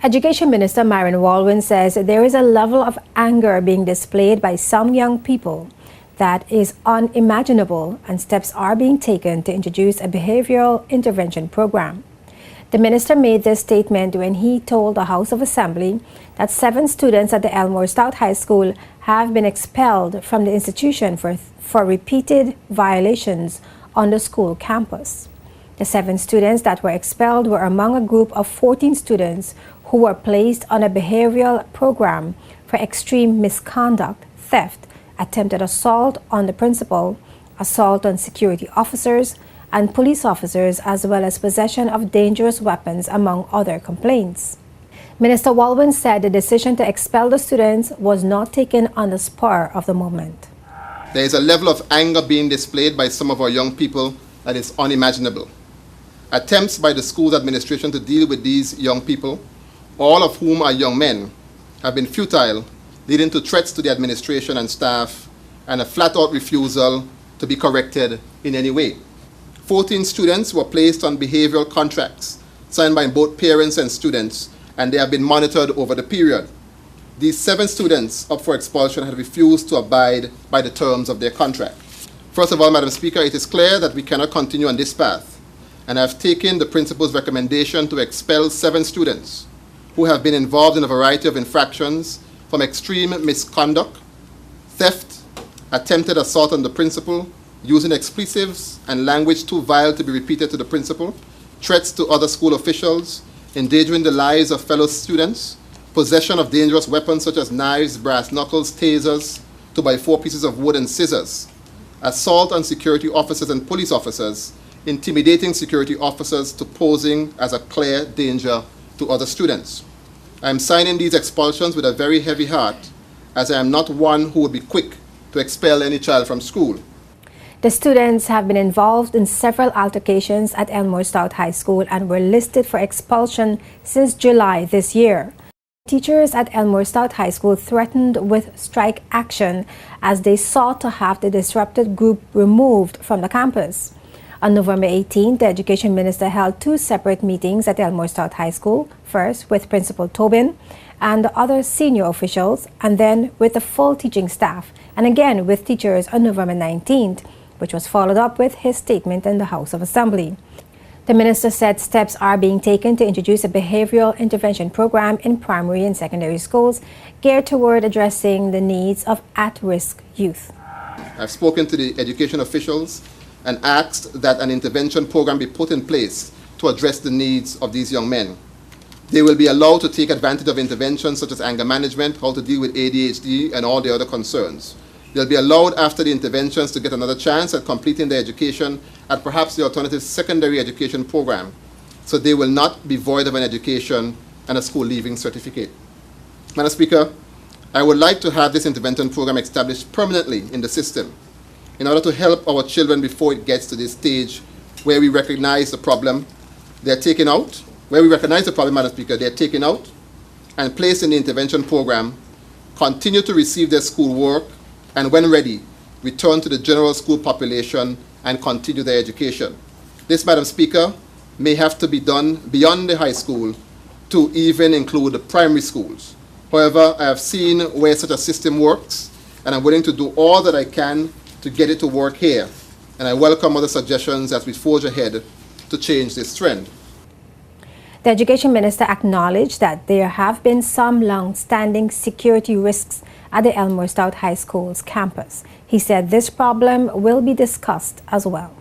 Education Minister Myron Walwyn says there is a level of anger being displayed by some young people that is unimaginable, and steps are being taken to introduce a behavioral intervention program. The minister made this statement when he told the House of Assembly that 7 students at the Elmore Stout High School have been expelled from the institution for repeated violations on the school campus. The 7 students that were expelled were among a group of 14 students who were placed on a behavioral program for extreme misconduct, theft, attempted assault on the principal, assault on security officers and police officers, as well as possession of dangerous weapons, among other complaints. Minister Walwyn said the decision to expel the students was not taken on the spur of the moment. There is a level of anger being displayed by some of our young people that is unimaginable. Attempts by the school's administration to deal with these young people, all of whom are young men, have been futile, leading to threats to the administration and staff and a flat-out refusal to be corrected in any way. 14 students were placed on behavioral contracts signed by both parents and students, and they have been monitored over the period. These 7 students up for expulsion had refused to abide by the terms of their contract. First of all, Madam Speaker, it is clear that we cannot continue on this path, and I have taken the principal's recommendation to expel 7 students who have been involved in a variety of infractions from extreme misconduct, theft, attempted assault on the principal, using expletives and language too vile to be repeated to the principal, threats to other school officials, endangering the lives of fellow students, possession of dangerous weapons such as knives, brass knuckles, tasers, 2x4 pieces of wood and scissors, assault on security officers and police officers, intimidating security officers to posing as a clear danger to other students. I am signing these expulsions with a very heavy heart, as I am not one who would be quick to expel any child from school. The students have been involved in several altercations at Elmore Stout High School and were listed for expulsion since July this year. Teachers at Elmore Stout High School threatened with strike action as they sought to have the disrupted group removed from the campus. On November 18, the Education Minister held 2 separate meetings at Elmore Stout High School, first with Principal Tobin and the other senior officials, and then with the full teaching staff, and again with teachers on November 19th, which was followed up with his statement in the House of Assembly. The minister said steps are being taken to introduce a behavioral intervention program in primary and secondary schools geared toward addressing the needs of at-risk youth. I've spoken to the education officials and asked that an intervention program be put in place to address the needs of these young men. They will be allowed to take advantage of interventions such as anger management, how to deal with ADHD, and all the other concerns. They'll be allowed after the interventions to get another chance at completing their education at perhaps the alternative secondary education program, so they will not be void of an education and a school leaving certificate. Madam Speaker, I would like to have this intervention program established permanently in the system in order to help our children before it gets to this stage where we recognize the problem, they're taken out, where we recognize the problem, Madam Speaker, they're taken out and placed in the intervention program, continue to receive their school work, and when ready, return to the general school population and continue their education. This, Madam Speaker, may have to be done beyond the high school to even include the primary schools. However, I have seen where such a system works, and I'm willing to do all that I can to get it to work here. And I welcome other suggestions as we forge ahead to change this trend. The Education Minister acknowledged that there have been some long-standing security risks at the Elmore Stout High School's campus. He said this problem will be discussed as well.